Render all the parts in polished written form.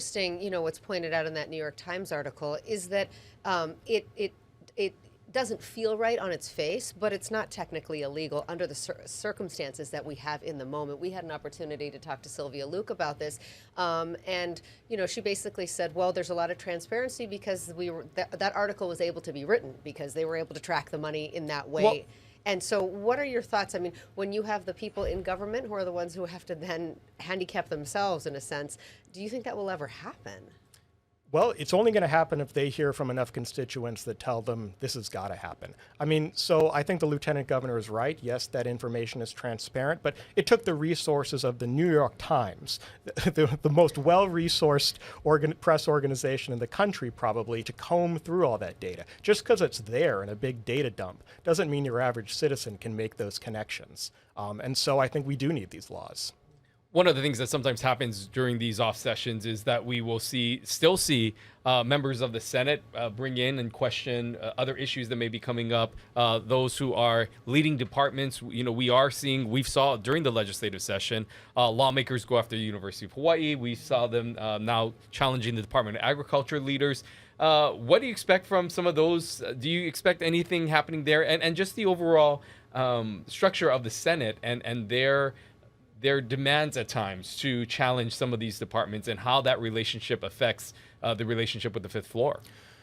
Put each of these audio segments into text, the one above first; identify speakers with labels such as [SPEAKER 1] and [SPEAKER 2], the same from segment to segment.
[SPEAKER 1] Interesting, what's pointed out in that New York Times article is that it doesn't feel right on its face, but it's not technically illegal under the circumstances that we have in the moment. We had an opportunity to talk to Sylvia Luke about this, and she basically said, well, there's a lot of transparency because that article was able to be written because they were able to track the money in that way.
[SPEAKER 2] Well,
[SPEAKER 1] And so, what are your thoughts? I mean, when you have the people in government who are the ones who have to then handicap themselves in a sense, do you think that will ever happen?
[SPEAKER 2] Well, it's only going to happen if they hear from enough constituents that tell them this has got to happen. I mean, so I think the lieutenant governor is right. Yes, that information is transparent, but it took the resources of the New York Times, the most well-resourced press organization in the country probably, to comb through all that data. Just because it's there in a big data dump doesn't mean your average citizen can make those connections. And so I think we do need these laws.
[SPEAKER 3] One of the things that sometimes happens during these off sessions is that we will still see members of the Senate bring in and question other issues that may be coming up. Those who are leading departments, we've saw during the legislative session, lawmakers go after the University of Hawaii. We saw them now challenging the Department of Agriculture leaders. What do you expect from some of those? Do you expect anything happening there? And just the overall structure of the Senate and their demands at times to challenge some of these departments and how that relationship affects the relationship with the fifth floor.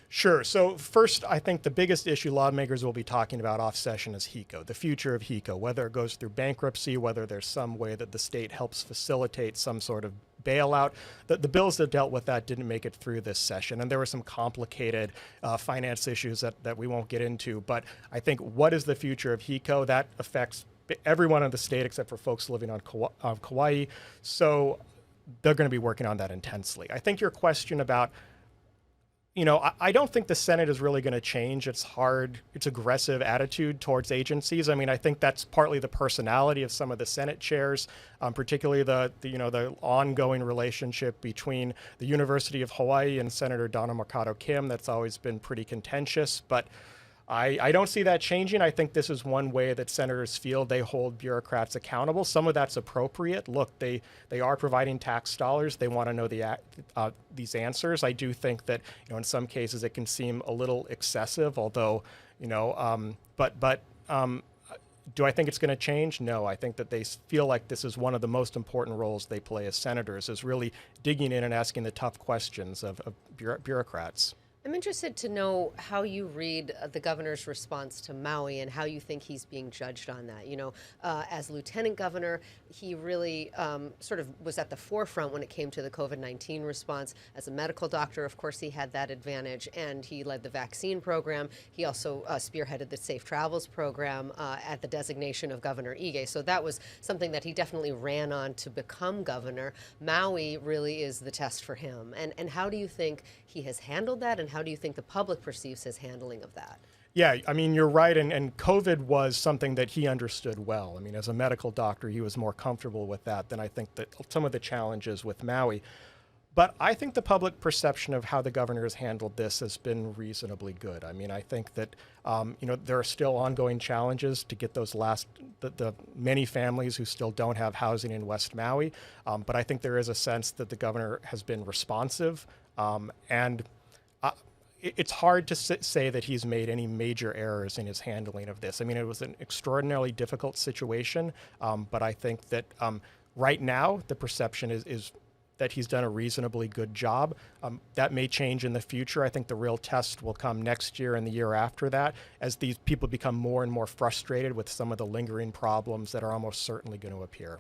[SPEAKER 2] Sure. So first, I think the biggest issue lawmakers will be talking about off session is HECO, the future of HECO, whether it goes through bankruptcy, whether there's some way that the state helps facilitate some sort of bailout. The bills that dealt with that didn't make it through this session, and there were some complicated finance issues that we won't get into. But I think what is the future of HECO? That affects everyone in the state except for folks living on Kauai. So they're going to be working on that intensely. I think your question about, I don't think the Senate is really going to change its aggressive attitude towards agencies. I mean, I think that's partly the personality of some of the Senate chairs, particularly the ongoing relationship between the University of Hawaii and Senator Donna Mercado Kim. That's always been pretty contentious, but I don't see that changing. I think this is one way that senators feel they hold bureaucrats accountable. Some of that's appropriate. Look, they are providing tax dollars. They want to know these answers. I do think that in some cases it can seem a little excessive. Although but do I think it's going to change? No. I think that they feel like this is one of the most important roles they play as senators, is really digging in and asking the tough questions of bureaucrats.
[SPEAKER 1] I'm interested to know how you read the governor's response to Maui and how you think he's being judged on that. As lieutenant governor, he really sort of was at the forefront when it came to the COVID-19 response. As a medical doctor, of course, he had that advantage, and he led the vaccine program. He also spearheaded the Safe Travels program at the designation of Governor Ige. So that was something that he definitely ran on to become governor. Maui really is the test for him. And how do you think he has handled that, and how do you think the public perceives his handling of that?
[SPEAKER 2] Yeah, I mean, you're right, and COVID was something that he understood well. I mean, as a medical doctor, he was more comfortable with that than I think that some of the challenges with Maui. But I think the public perception of how the governor has handled this has been reasonably good. I mean, I think that there are still ongoing challenges to get those the many families who still don't have housing in West Maui. But I think there is a sense that the governor has been responsive, and it's hard to say that he's made any major errors in his handling of this. I mean, it was an extraordinarily difficult situation, but I think that right now the perception is that he's done a reasonably good job. That may change in the future. I think the real test will come next year and the year after that, as these people become more and more frustrated with some of the lingering problems that are almost certainly going to appear.